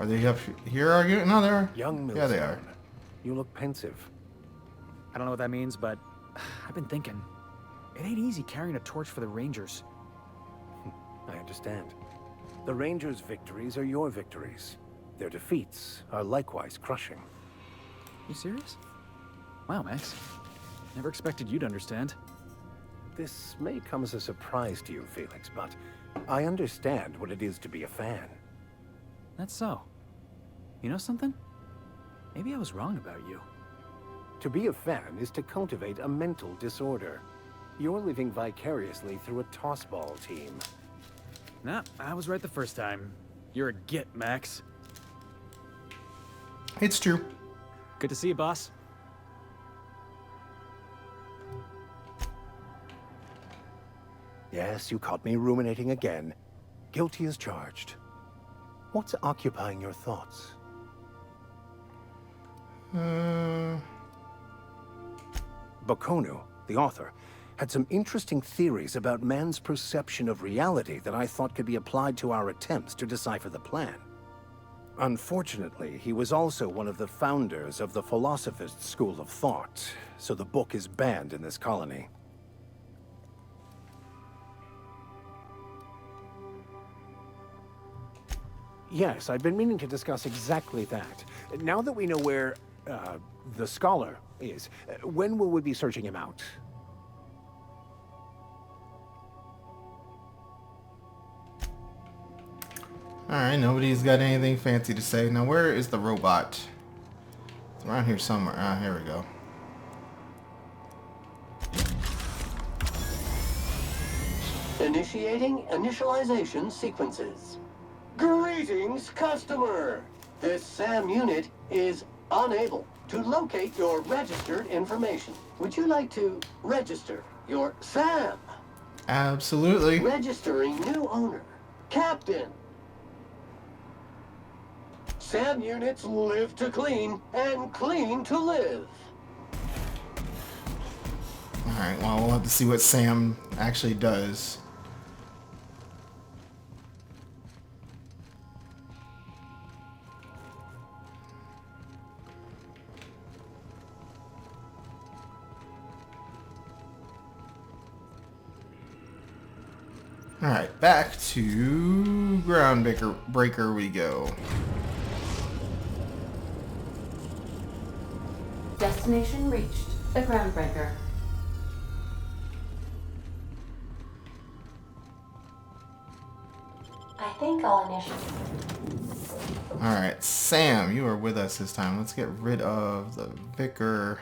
Are they up here arguing? No, they're... Young Millstone. Yeah, they are. You look pensive. I don't know what that means, but I've been thinking. It ain't easy carrying a torch for the Rangers. I understand. The Rangers' victories are your victories. Their defeats are likewise crushing. You serious? Wow, Max. Never expected you to understand. This may come as a surprise to you, Felix, but I understand what it is to be a fan. That's so. You know something? Maybe I was wrong about you. To be a fan is to cultivate a mental disorder. You're living vicariously through a tossball team. Nah, I was right the first time. You're a git, Max. It's true. Good to see you, boss. Yes, you caught me ruminating again. Guilty as charged. What's occupying your thoughts? Bakonu, the author, had some interesting theories about man's perception of reality that I thought could be applied to our attempts to decipher the plan. Unfortunately, he was also one of the founders of the Philosophist school of thought, so the book is banned in this colony. Yes, I've been meaning to discuss exactly that. Now that we know where, the scholar is, when will we be searching him out? Alright, nobody's got anything fancy to say. Now, where is the robot? It's around here somewhere. Ah, here we go. Initiating initialization sequences. Greetings, customer! This SAM unit is unable to locate your registered information. Would you like to register your SAM? Absolutely. Registering new owner. Captain. SAM units live to clean and clean to live. Alright, well, we'll have to see what Sam actually does. Alright, back to breaker we go. Destination reached. The Groundbreaker. I think I'll initiate. Alright, Sam, you are with us this time. Let's get rid of the vicar.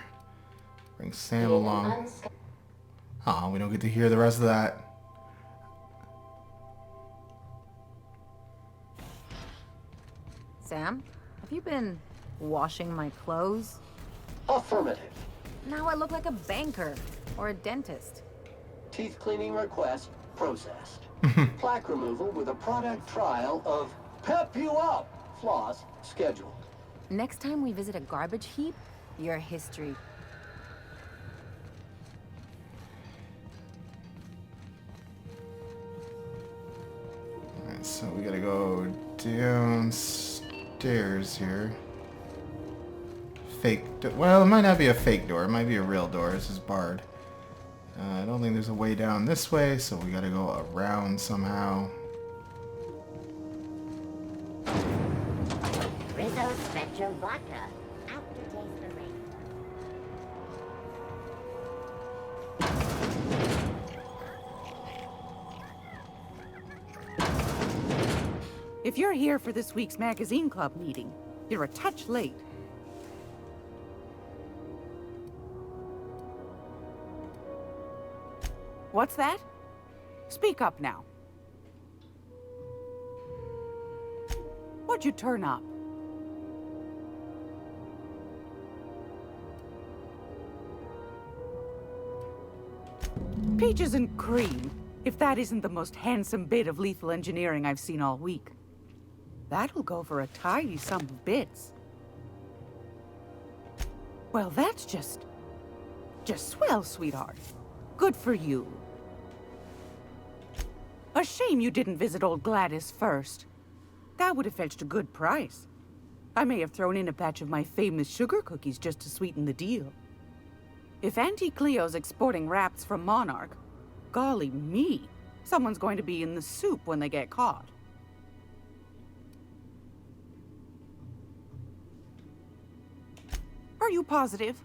Bring Sam along. Aw, we don't get to hear the rest of that. Sam, have you been washing my clothes? Affirmative. Now I look like a banker or a dentist. Teeth cleaning request processed. Plaque removal with a product trial of Pep You Up floss scheduled. Next time we visit a garbage heap, your history. Alright, so we gotta go downstairs here. Well, it might not be a fake door. It might be a real door. This is barred. I don't think there's a way down this way, so we gotta go around somehow. Rizzo Spectrum Vodka. Aftertaste the rain. If you're here for this week's magazine club meeting, you're a touch late. What's that? Speak up now. What'd you turn up? Peaches and cream, if that isn't the most handsome bit of lethal engineering I've seen all week. That'll go for a tidy sum of bits. Well, that's just swell, sweetheart. Good for you. A shame you didn't visit old Gladys first. That would have fetched a good price. I may have thrown in a batch of my famous sugar cookies just to sweeten the deal. If Auntie Cleo's exporting wraps from Monarch, golly me, someone's going to be in the soup when they get caught. Are you positive?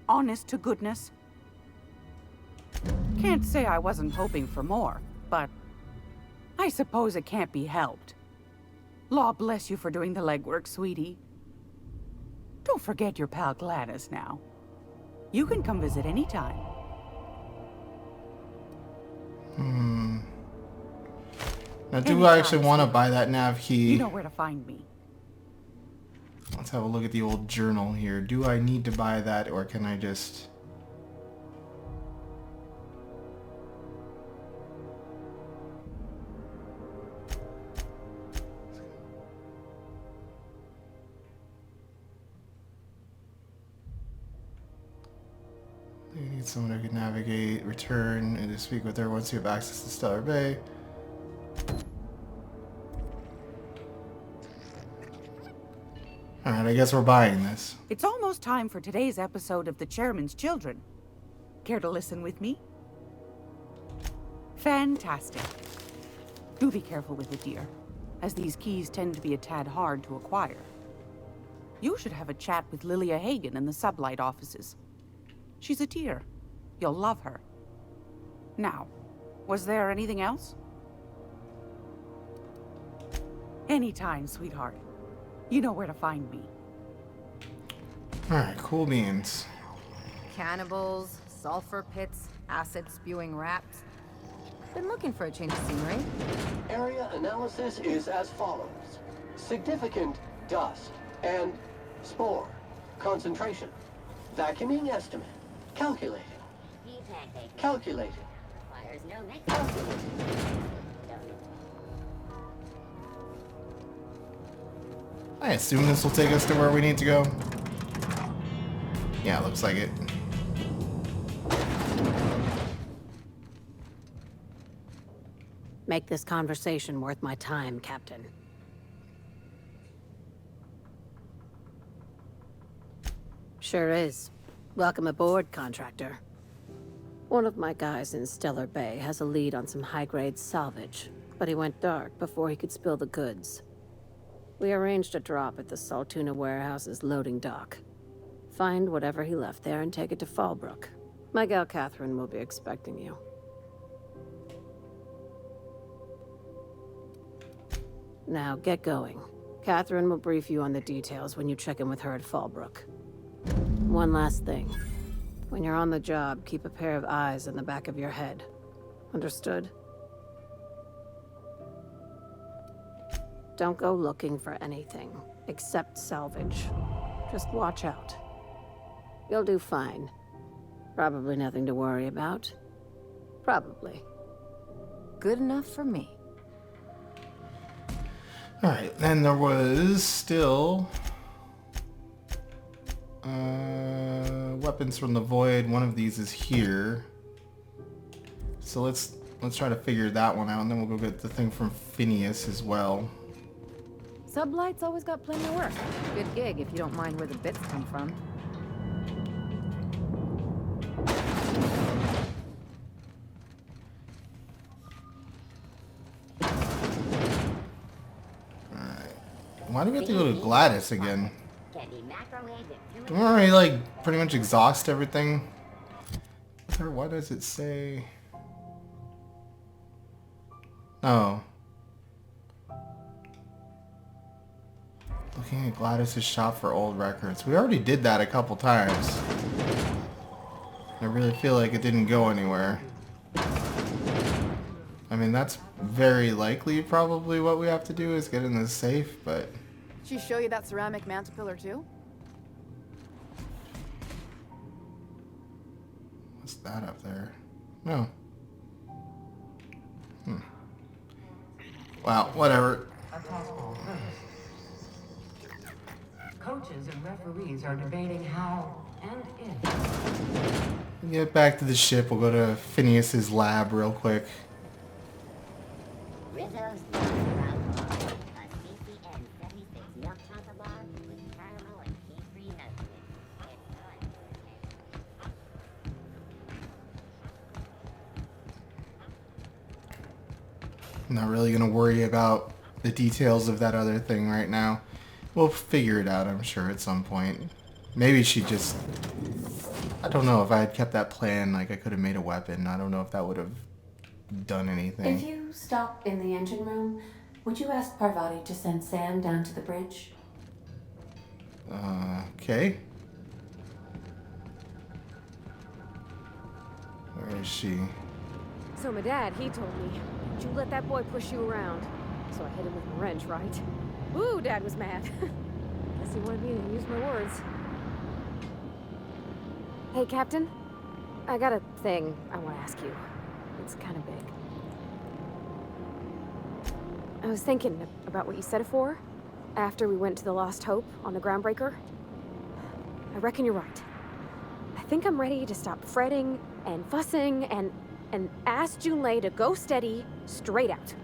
Honest to goodness? Can't say I wasn't hoping for more, but I suppose it can't be helped. Law bless you for doing the legwork, sweetie. Don't forget your pal Gladys now. You can come visit anytime. Now, do I actually want to buy that nav key? You know where to find me. Let's have a look at the old journal here. Do I need to buy that, or can I just... You need someone who can navigate, return, and to speak with her once you have access to Stellar Bay. Alright, I guess we're buying this. It's almost time for today's episode of The Chairman's Children. Care to listen with me? Fantastic. Do be careful with it, dear, as these keys tend to be a tad hard to acquire. You should have a chat with Lilia Hagen in the Sublight offices. She's a dear. You'll love her. Now, was there anything else? Anytime, sweetheart. You know where to find me. Alright, cool beans. Cannibals, sulfur pits, acid-spewing rats. Been looking for a change of scenery. Area analysis is as follows. Significant dust and spore. Concentration. Vacuuming estimate. Calculating. Calculating. Calculating. I assume this will take us to where we need to go. Yeah, looks like it. Make this conversation worth my time, Captain. Sure is. Welcome aboard, contractor. One of my guys in Stellar Bay has a lead on some high-grade salvage, but he went dark before he could spill the goods. We arranged a drop at the Saltuna warehouse's loading dock. Find whatever he left there and take it to Fallbrook. My gal Catherine will be expecting you. Now, get going. Catherine will brief you on the details when you check in with her at Fallbrook. One last thing. When you're on the job, keep a pair of eyes in the back of your head. Understood? Don't go looking for anything, except salvage. Just watch out. You'll do fine. Probably nothing to worry about. Probably. Good enough for me. Alright, then there was still... weapons from the void. One of these is here. So let's try to figure that one out, and then we'll go get the thing from Phineas as well. Sublight's always got plenty of work. Good gig if you don't mind where the bits come from. Alright. Why do we have to go to Gladys again? Don't we already, like, pretty much exhaust everything? What does it say? Oh. Looking at Gladys' shop for old records. We already did that a couple times. I really feel like it didn't go anywhere. I mean, that's very likely probably what we have to do is get in the safe, but... She show you that ceramic mantle pillar too? What's that up there? No. Wow, whatever. Coaches and referees are debating how and if. Get back to the ship. We'll go to Phineas's lab real quick. Rizzo's milk bar, a CCN 76 milk chocolate bar, I'm not really going to worry about the details of that other thing right now. We'll figure it out, I'm sure, at some point. Maybe she just... I don't know. If I had kept that plan, like, I could have made a weapon. I don't know if that would have done anything. If you stop in the engine room, would you ask Parvati to send Sam down to the bridge? Okay. Where is she? So my dad, he told me, "Don't you let that boy push you around." So I hit him with my wrench, right? Ooh, Dad was mad. Guess he wanted me to use my words. Hey, Captain. I got a thing I want to ask you. It's kind of big. I was thinking about what you said afore, after we went to the Lost Hope on the Groundbreaker. I reckon you're right. I think I'm ready to stop fretting and fussing and ask Junlei to go steady, straight out.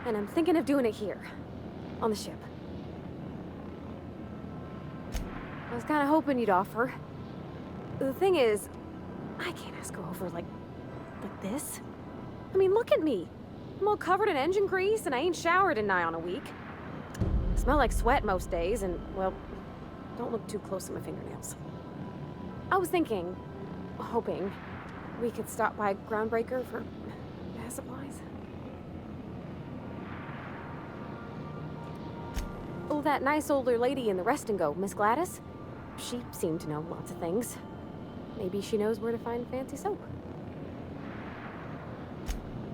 And I'm thinking of doing it here, on the ship. I was kind of hoping you'd offer. The thing is, I can't ask her over like this. I mean, look at me. I'm all covered in engine grease and I ain't showered in nigh on a week. I smell like sweat most days and, well, don't look too close at my fingernails. I was thinking, hoping, we could stop by Groundbreaker for gas supplies. Oh, that nice older lady in the rest and go, Miss Gladys? She seemed to know lots of things. Maybe she knows where to find fancy soap.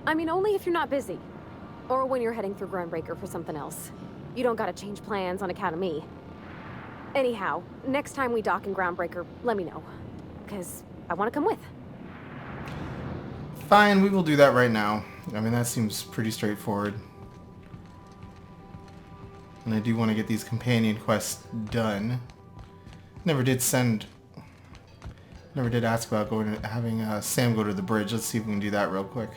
I mean, only if you're not busy. Or when you're heading through Groundbreaker for something else. You don't gotta change plans on account of me. Anyhow, next time we dock in Groundbreaker, let me know. 'Cause I want to come with. Fine, we will do that right now. I mean, that seems pretty straightforward. And I do want to get these companion quests done. Never did ask about having Sam go to the bridge. Let's see if we can do that real quick.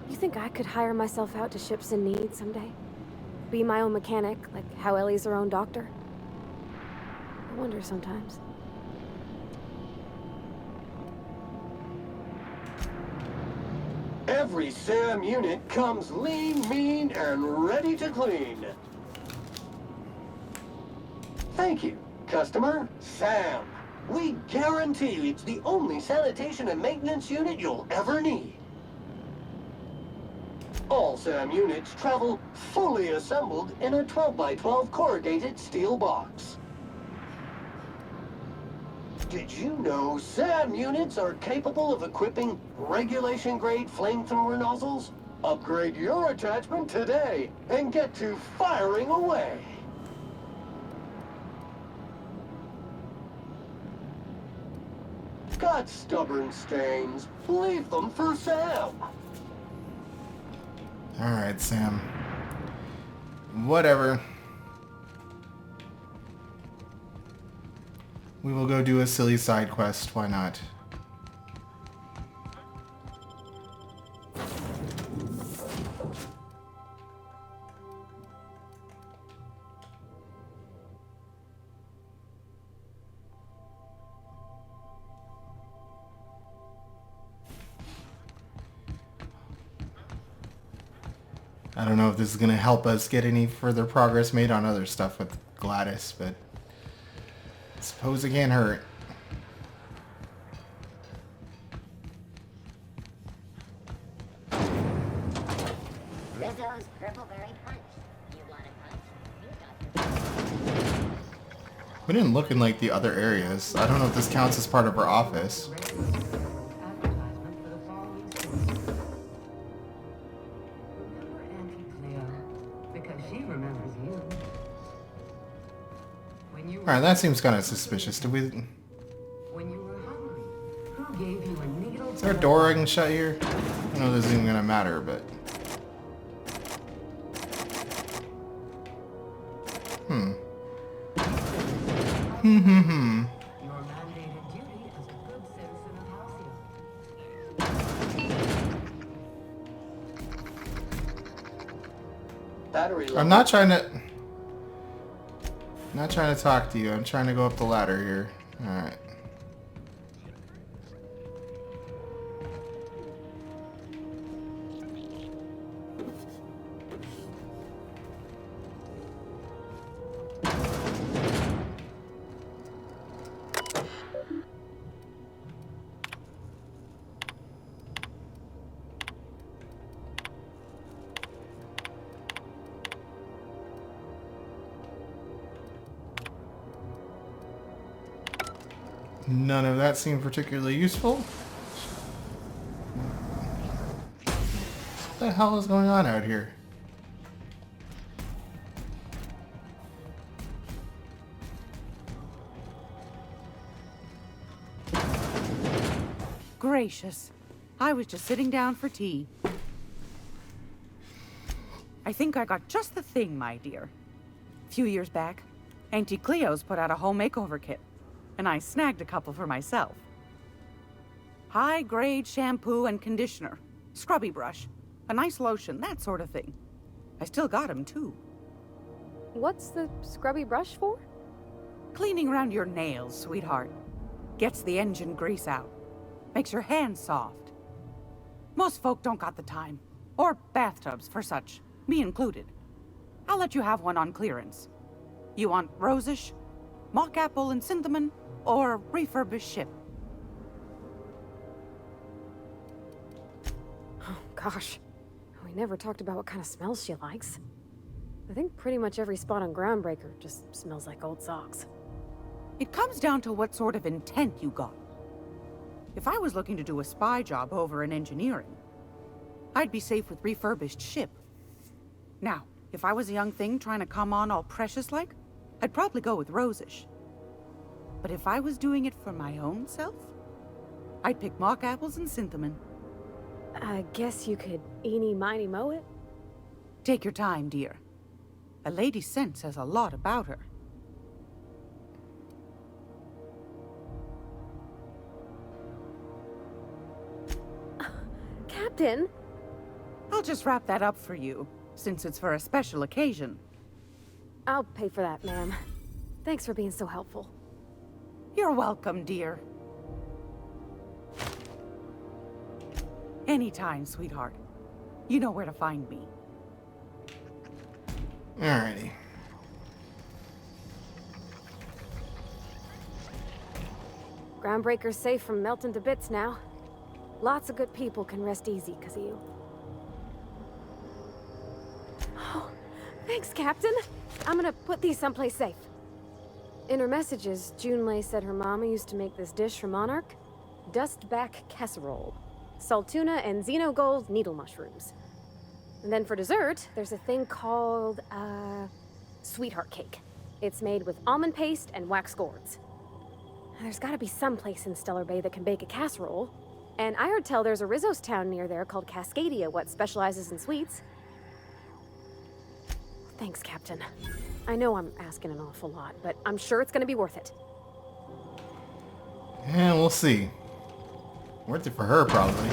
You think I could hire myself out to ships in need someday? Be my own mechanic, like how Ellie's her own doctor? I wonder sometimes. Every SAM unit comes lean, mean, and ready to clean. Thank you, customer. SAM. We guarantee it's the only sanitation and maintenance unit you'll ever need. All SAM units travel fully assembled in a 12x12 corrugated steel box. Did you know SAM units are capable of equipping regulation-grade flamethrower nozzles? Upgrade your attachment today and get to firing away. Got stubborn stains? Leave them for Sam. Alright, Sam. Whatever. We will go do a silly side quest. Why not? I don't know if this is going to help us get any further progress made on other stuff with Gladys, but I suppose it can't hurt. Rizzo's purple berry punch. You want a punch? You got the We didn't look in like the other areas. I don't know if this counts as part of our office. Advertisement for the following season. Remember Auntie Cleo? Because she remembers you. When you were Alright, that seems kind of suspicious. Did we... when you were hungry, who gave you a needle? Is there a door I can shut here? I know this isn't even gonna matter, but... Your mandated duty as a good citizen of Halcyon. Battery level. I'm not trying to talk to you. I'm trying to go up the ladder here. Alright. None of that seemed particularly useful. What the hell is going on out here? Gracious. I was just sitting down for tea. I think I got just the thing, my dear. A few years back, Auntie Cleo's put out a home makeover kit, and I snagged a couple for myself. High-grade shampoo and conditioner, scrubby brush, a nice lotion, that sort of thing. I still got 'em, too. What's the scrubby brush for? Cleaning around your nails, sweetheart. Gets the engine grease out. Makes your hands soft. Most folk don't got the time. Or bathtubs for such, me included. I'll let you have one on clearance. You want rosish, mock apple and cinnamon, or refurbished ship? Oh, gosh. We never talked about what kind of smells she likes. I think pretty much every spot on Groundbreaker just smells like old socks. It comes down to what sort of intent you got. If I was looking to do a spy job over in engineering, I'd be safe with refurbished ship. Now, if I was a young thing trying to come on all precious-like, I'd probably go with rosish. But if I was doing it for my own self, I'd pick mock apples and cinnamon. I guess you could eeny-miny mow it? Take your time, dear. A lady's scent says a lot about her. Captain? I'll just wrap that up for you, since it's for a special occasion. I'll pay for that, ma'am. Thanks for being so helpful. You're welcome, dear. Anytime, sweetheart. You know where to find me. Alrighty. Groundbreaker's safe from melting to bits now. Lots of good people can rest easy because of you. Oh, thanks, Captain. I'm gonna put these someplace safe. In her messages, Junlei said her mama used to make this dish for Monarch. Dustback casserole. Salt tuna and xenogold needle mushrooms. And then for dessert, there's a thing called, sweetheart cake. It's made with almond paste and wax gourds. There's gotta be some place in Stellar Bay that can bake a casserole. And I heard tell there's a Rizzo's town near there called Cascadia, what specializes in sweets. Thanks, Captain. I know I'm asking an awful lot, but I'm sure it's gonna be worth it. And we'll see. Worth it for her, probably.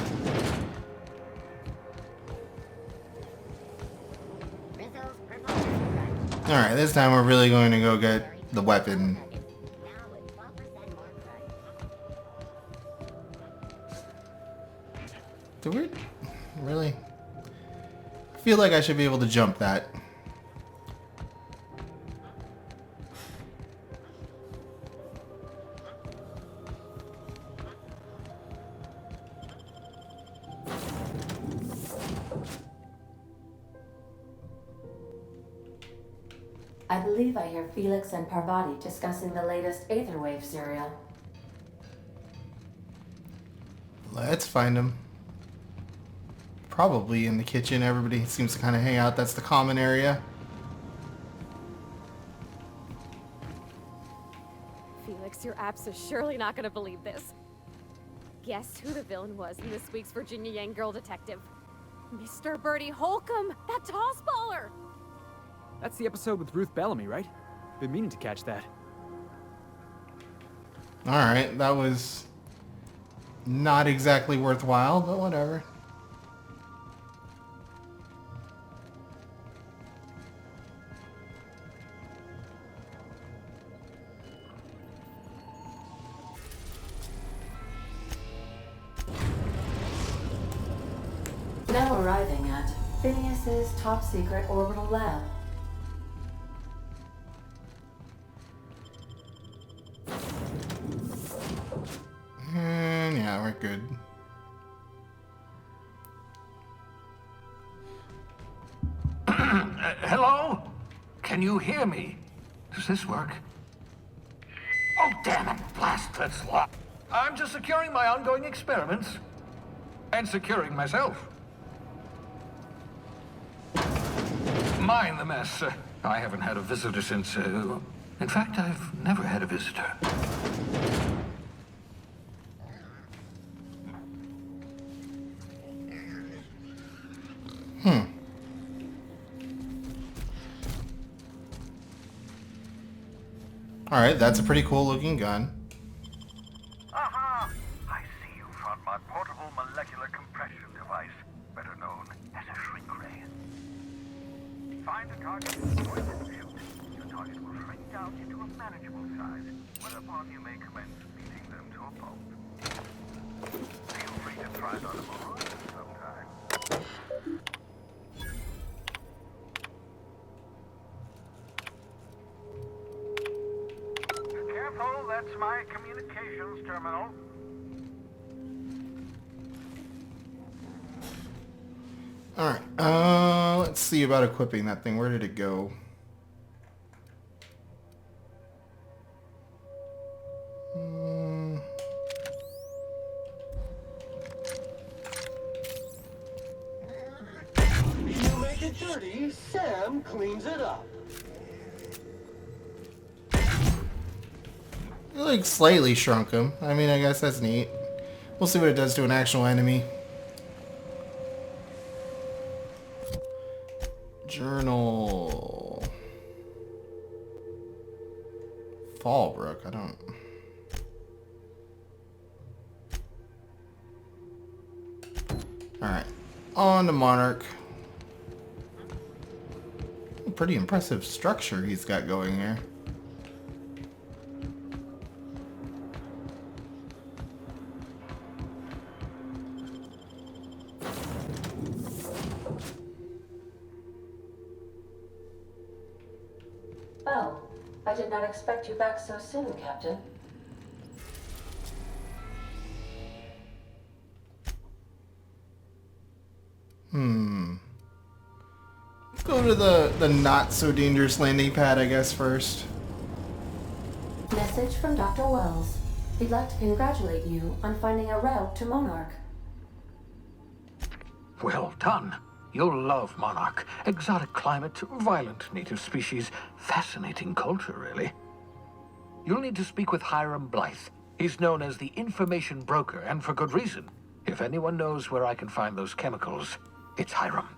Alright, this time we're really going to go get the weapon. Do we? Really? I feel like I should be able to jump that. I believe I hear Felix and Parvati discussing the latest Aetherwave serial. Let's find him. Probably in the kitchen. Everybody seems to kind of hang out. That's the common area. Felix, your apps are surely not gonna believe this. Guess who the villain was in this week's Virginia Yang Girl Detective? Mr. Bertie Holcomb, that toss baller! That's the episode with Ruth Bellamy, right? Been meaning to catch that. Alright, that was not exactly worthwhile, but whatever. Now arriving at Phineas's top secret orbital lab. And yeah, we're good. Hello? Can you hear me? Does this work? Oh, Damn it, blast that slot. I'm just securing my ongoing experiments. And securing myself. Mind the mess. I haven't had a visitor since, in fact, I've never had a visitor. Alright, that's a pretty cool looking gun. Aha! I see you found my portable molecular compression device, better known as a shrink ray. Find a target in the poison field. Your target will shrink down into a manageable size, whereupon you may commence beating them to a pulp. Feel free to try it on a moron sometime. Careful, that's my communications terminal. Alright, let's see about equipping that thing. Where did it go? You make it dirty, Sam cleans it up. It like slightly shrunk him. I mean, I guess that's neat. We'll see what it does to an actual enemy. Journal. Fallbrook, I don't... Alright, on to Monarch. Pretty impressive structure he's got going here. Well, I did not expect you back so soon, Captain. Let's go to the not so dangerous landing pad, I guess, first. Message from Dr. Wells. He'd like to congratulate you on finding a route to Monarch. Well done. You'll love Monarch. Exotic climate, violent native species, fascinating culture, really. You'll need to speak with Hiram Blythe. He's known as the information broker, and for good reason. If anyone knows where I can find those chemicals, it's Hiram.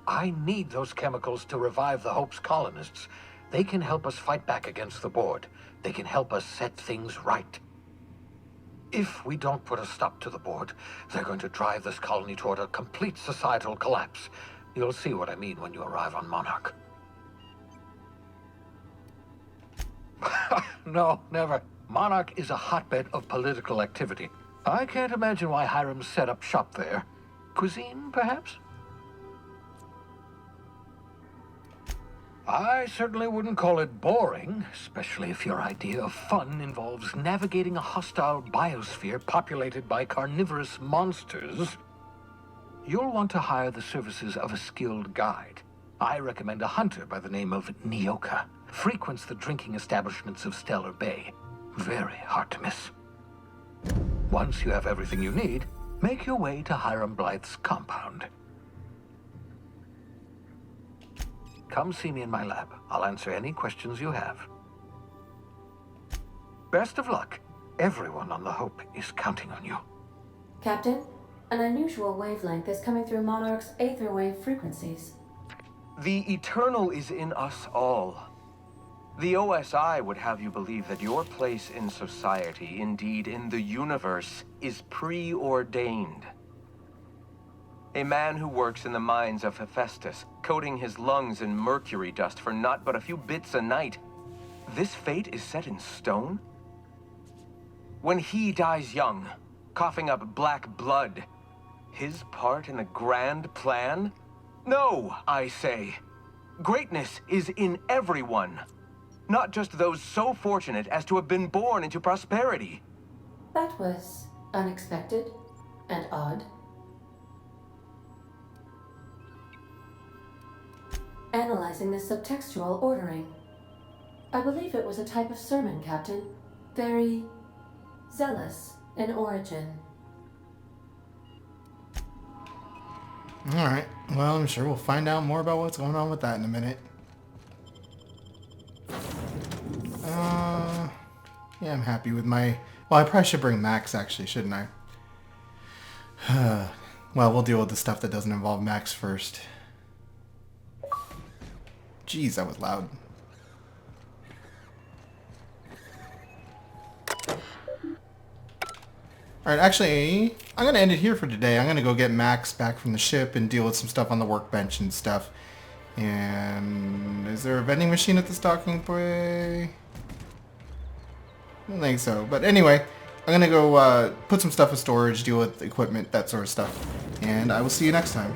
I need those chemicals to revive the Hope's colonists. They can help us fight back against the board. They can help us set things right. If we don't put a stop to the board, they're going to drive this colony toward a complete societal collapse. You'll see what I mean when you arrive on Monarch. No, never. Monarch is a hotbed of political activity. I can't imagine why Hiram set up shop there. Cuisine, perhaps? I certainly wouldn't call it boring, especially if your idea of fun involves navigating a hostile biosphere populated by carnivorous monsters. You'll want to hire the services of a skilled guide. I recommend a hunter by the name of Nyoka. Frequents the drinking establishments of Stellar Bay. Very hard to miss. Once you have everything you need, make your way to Hiram Blythe's compound. Come see me in my lab. I'll answer any questions you have. Best of luck. Everyone on the Hope is counting on you. Captain, an unusual wavelength is coming through Monarch's aether wave frequencies. The eternal is in us all. The OSI would have you believe that your place in society, indeed in the universe, is preordained. A man who works in the mines of Hephaestus, coating his lungs in mercury dust for not but a few bits a night. This fate is set in stone? When he dies young, coughing up black blood, his part in the grand plan? No, I say. Greatness is in everyone. Not just those so fortunate as to have been born into prosperity. That was unexpected and odd. Analyzing the subtextual ordering. I believe it was a type of sermon, Captain. very zealous in origin. Alright, well, I'm sure we'll find out more about what's going on with that in a minute. Yeah, I'm happy with my... Well, I probably should bring Max, actually, shouldn't I? Well, we'll deal with the stuff that doesn't involve Max first. Jeez, that was loud. Alright, actually, I'm going to end it here for today. I'm going to go get Max back from the ship and deal with some stuff on the workbench and stuff. And is there a vending machine at this docking bay? I don't think so. But anyway, I'm going to go put some stuff in storage, deal with equipment, that sort of stuff. And I will see you next time.